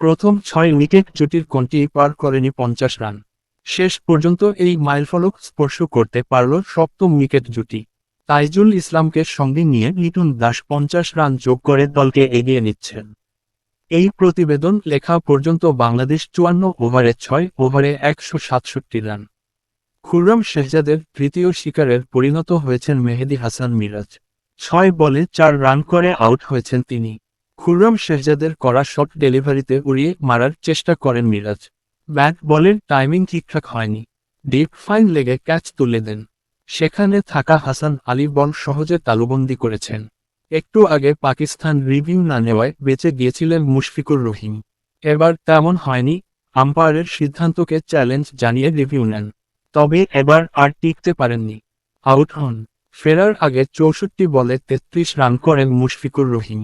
প্রথম 6 উইকেট জুটির কোনটিই পার করেনি 50 রান। শেষ পর্যন্ত এই মাইলফলক স্পর্শ করতে পারল সপ্তম উইকেট জুটি। তাইজুল ইসলামকে সঙ্গে নিয়ে লিটন দাস 50 রান যোগ করে দলকে এগিয়ে নিচ্ছেন। এই প্রতিবেদন লেখা পর্যন্ত বাংলাদেশ 54 ওভারে 6 ওভারে 167 রান। খুররম শেহজাদের তৃতীয় শিকারের পরিণত হয়েছেন মেহেদী হাসান মিরাজ। 6 বলে 4 রান করে আউট হয়েছেন তিনি। খুররম শেহজাদের করা শট ডেলিভারিতে উড়িয়ে মারার চেষ্টা করেন মিরাজ। ব্যাট বলের টাইমিং ঠিকঠাক হয়নি। ডিপ ফাইন লেগে ক্যাচ তুলে দেন। সেখানে থাকা হাসান আলী বল সহজে তালুবন্দি করেছেন। একটু আগে পাকিস্তান রিভিউ না নেওয়ায় বেঁচে গিয়েছিলেন মুশফিকুর রহিম। এবার তেমন হয়নি। আম্পায়ারের সিদ্ধান্তকে চ্যালেঞ্জ জানিয়ে রিভিউ নেন। তবে এবার আর টিকতে পারেননি। আউট হন। ফেরার আগে 64 বলে 33 রান করেন মুশফিকুর রহিম।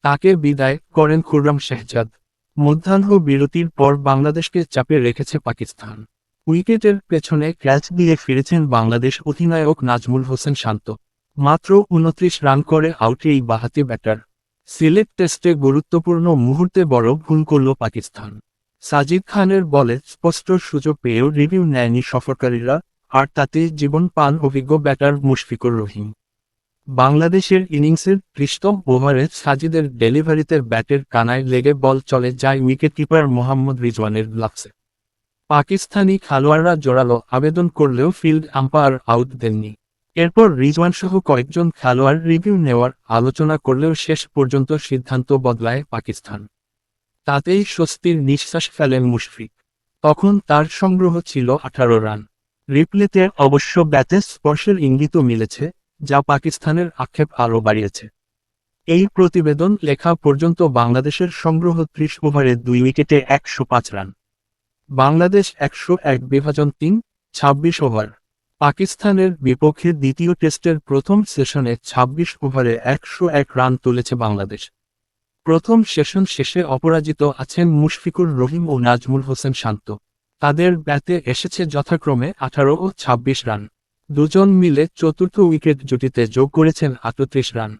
তাকে বিদায় করেন খুররম শেহজাদ। মধ্যাহ্ন বিরতির পর বাংলাদেশকে চাপে রেখেছে পাকিস্তান। উইকেটের পেছনে ক্যাচ দিয়ে ফিরেছেন বাংলাদেশ অধিনায়ক নাজমুল হোসেন শান্ত। মাত্র 29 রান করে আউট এই বাঁহাতি ব্যাটার। সিলেট টেস্টে গুরুত্বপূর্ণ মুহূর্তে বড় ভুল করল পাকিস্তান। সাজিদ খানের বলে স্পষ্ট সুযোগ পেয়েও রিভিউ নেয়নি সফরকারীরা, আর তাতে জীবন পান অভিজ্ঞ ব্যাটার মুশফিকুর রহিম। বাংলাদেশের ইনিংসের 30তম ওভারে সাজিদের ডেলিভারিতে ব্যাটের কানায় লেগে বল চলে যায় উইকেটকিপার মোহাম্মদ রিজওয়ানের গ্লাভসে। পাকিস্তানি খেলোয়াড়রা জোরালো আবেদন করলেও ফিল্ড আম্পায়ার আউট দেননি। এরপর রিজওয়ানসহ কয়েকজন খেলোয়াড় রিভিউ নেওয়ার আলোচনা করলেও শেষ পর্যন্ত সিদ্ধান্ত বদলায় পাকিস্তান। তাতেই স্বস্তির নিঃশ্বাস ফেলেন মুশফিক। তখন তার সংগ্রহ ছিল 18 রান। রিপ্লেতে অবশ্য ব্যাটে স্পর্শের ইঙ্গিতও মিলেছে, যা পাকিস্তানের আক্ষেপ আরও বাড়িয়েছে। এই প্রতিবেদন লেখা পর্যন্ত বাংলাদেশের সংগ্রহ 30 ওভারে 2 উইকেটে 105 রান। বাংলাদেশ 101/3 26 ওভার। পাকিস্তানের বিপক্ষে দ্বিতীয় টেস্টের প্রথম সেশনে 26 ওভারে 101 রান তুলেছে বাংলাদেশ। প্রথম সেশন শেষে অপরাজিত আছেন মুশফিকুর রহিম ও নাজমুল হোসেন শান্ত। তাদের ব্যাটে এসেছে যথাক্রমে 18 ও 26 রান। দুজন মিলে চতুর্থ উইকেট জুটিতে যোগ করেছেন 38 রান।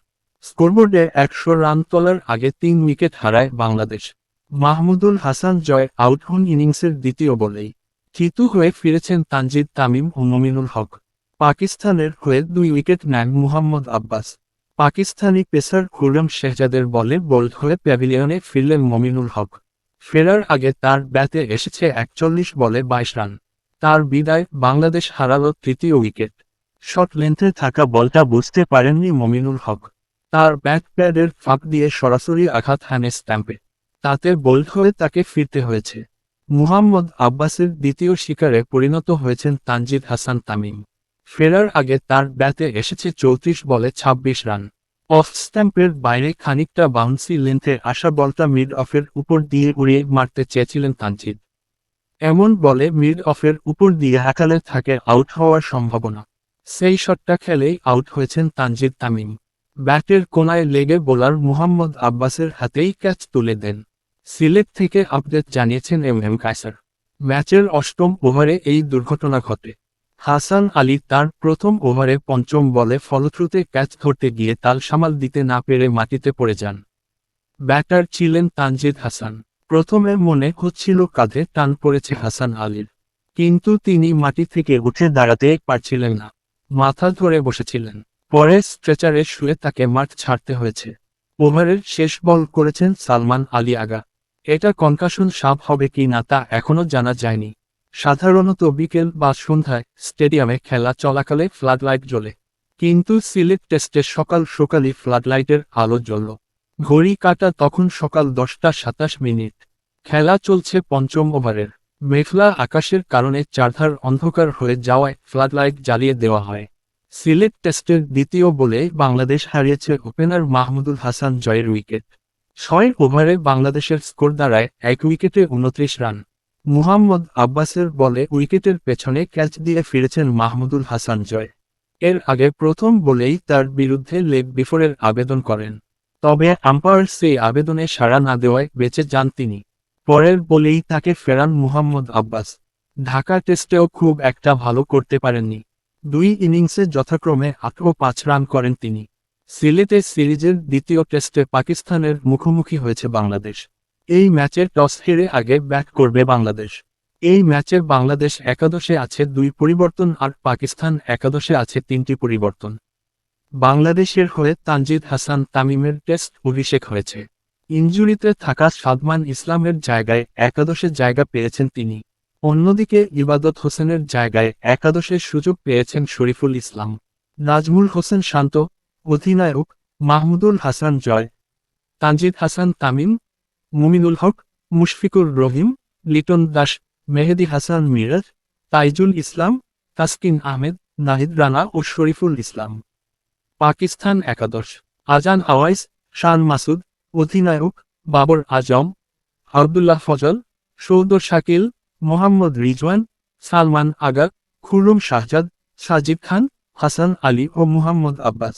স্কোরবোর্ডে 100 রান তোলার আগে 3 উইকেট হারায় বাংলাদেশ। মাহমুদুল হাসান জয় আউট হন ইনিংসের দ্বিতীয় বলেই। থিতু হয়ে ফিরেছেন তানজিদ তামিম ও মমিনুল হক। পাকিস্তানের হয়ে 2 উইকেট নেন মুহাম্মদ আব্বাস। পাকিস্তানি পেসার খুররম শেহজাদের বলে বোল্ড হয়ে প্যাভিলিয়নে ফিরলেন মমিনুল হক। ফেরার আগে তার ব্যাটে এসেছে 41 বলে 22 রান। তার বিদায় বাংলাদেশ হারালো তৃতীয় উইকেট। শর্ট লেন্থে থাকা বলটা বুঝতে পারেননি মমিনুল হক। তার ব্যাট প্যাডের ফাঁক দিয়ে সরাসরি আঘাত হানে স্ট্যাম্পে। তাতে বোল্ড হয়ে তাকে ফিরতে হয়েছে। মুহাম্মদ আব্বাসের দ্বিতীয় শিকারে পরিণত হয়েছেন তানজিদ হাসান তামিম। ফেরার আগে তার ব্যাটে এসেছে 34 বলে 26 রান। অফ স্ট্যাম্পের বাইরে খানিকটা বাউন্সি লেন্থে আসা বলটা মিড অফের উপর দিয়ে উড়িয়ে মারতে চেয়েছিলেন তানজিদ। এমন বলে মিড অফের উপর দিয়ে হাঁকালে থাকে আউট হওয়ার সম্ভাবনা। সেই শটটা খেলেই আউট হয়েছেন তানজিদ তামিম। ব্যাটের কোনায় লেগে বোলার মুহাম্মদ আব্বাসের হাতেই ক্যাচ তুলে দেন। সিলেট থেকে আপডেট জানিয়েছেন এম কায়সার। ম্যাচের 8ম ওভারে এই দুর্ঘটনা ঘটে। হাসান আলী তার প্রথম ওভারে 5ম বলে ফলশ্রুতে ক্যাচ ধরতে গিয়ে তাল সামাল দিতে না পেরে মাটিতে পড়ে যান। ব্যাটার ছিলেন তানজিদ হাসান। প্রথমে মনে হচ্ছিল কাঁধে টান পড়েছে হাসান আলীর, কিন্তু তিনি মাটি থেকে উঠে দাঁড়াতে পারছিলেন না। মাথা ধরে বসেছিলেন। পরে স্ট্রেচারে শুয়ে তাকে মাঠ ছাড়তে হয়েছে। ওভারের শেষ বল করেছেন সালমান আলী আগা। এটা কনকাশন সাপ হবে কি না তা এখনও জানা যায়নি। সাধারণত বিকেল বা সন্ধ্যায় স্টেডিয়ামে খেলা চলাকালে ফ্লাডলাইট জ্বলে, কিন্তু সিলেট টেস্টে সকাল সকালই ফ্লাডলাইটের আলো জ্বলল। ঘড়ি কাটা তখন সকাল 10টা 27 মিনিট। খেলা চলছে 5ম ওভারের। মেঘলা আকাশের কারণে চারধার অন্ধকার হয়ে যাওয়ায় ফ্লাডলাইট জ্বালিয়ে দেওয়া হয়। সিলেট টেস্টের দ্বিতীয় বলে বাংলাদেশ হারিয়েছে ওপেনার মাহমুদুল হাসান জয়ের উইকেট। 6 ওভারে বাংলাদেশের স্কোর দাঁড়ায় 1 উইকেটে 29 রান। মুহাম্মদ আব্বাসের বলে উইকেটের পেছনে ক্যাচ দিয়ে ফিরেছেন মাহমুদুল হাসান জয়। এর আগে প্রথম বলেই তার বিরুদ্ধে লেগ বিফোরের আবেদন করেন। তবে আম্পায়ার সেই আবেদনে সাড়া না দেওয়ায় বেঁচে যান তিনি। পরের বলেই তাকে ফেরান মুহাম্মদ আব্বাস। ঢাকা টেস্টেও খুব একটা ভালো করতে পারেননি। 2 ইনিংসে যথাক্রমে 8 ও 5 রান করেন তিনি। সিলেটে সিরিজের দ্বিতীয় টেস্টে পাকিস্তানের মুখোমুখি হয়েছে বাংলাদেশ। এই ম্যাচে টস হেরে আগে ব্যাট করবে বাংলাদেশ। এই ম্যাচে বাংলাদেশ একাদশে আছে 2 পরিবর্তন আর পাকিস্তান একাদশে আছে 3টি পরিবর্তন। বাংলাদেশের হয়ে তানজিদ হাসান তামিমের টেস্ট অভিষেক হয়েছে। ইনজুরিতে থাকা সাদমান ইসলামের জায়গায় একাদশে জায়গা পেয়েছেন তিনি। অন্যদিকে ইবাদত হোসেনের জায়গায় একাদশের সুযোগ পেয়েছেন শরীফুল ইসলাম। নাজমুল হোসেন শান্ত, অধিনায়ক মাহমুদুল হাসান জয়, তানজিদ হাসান তামিম, মুমিনুল হক, মুশফিকুর রহিম, লিটন দাস, মেহেদী হাসান মিরাজ, তাইজুল ইসলাম, তাসকিন আহমেদ, নাহিদ রানা ও শরীফুল ইসলাম। পাকিস্তান একাদশ: আজান আওয়াইস, শান মাসুদ, অধিনায়ক বাবর আজম, আবদুল্লাহ ফজল, সৌদ শাকিল, মোহাম্মদ রিজওয়ান, সালমান আগা, খুররম শাহজাদ, সাজিদ খান, হাসান আলী ও মুহাম্মদ আব্বাস।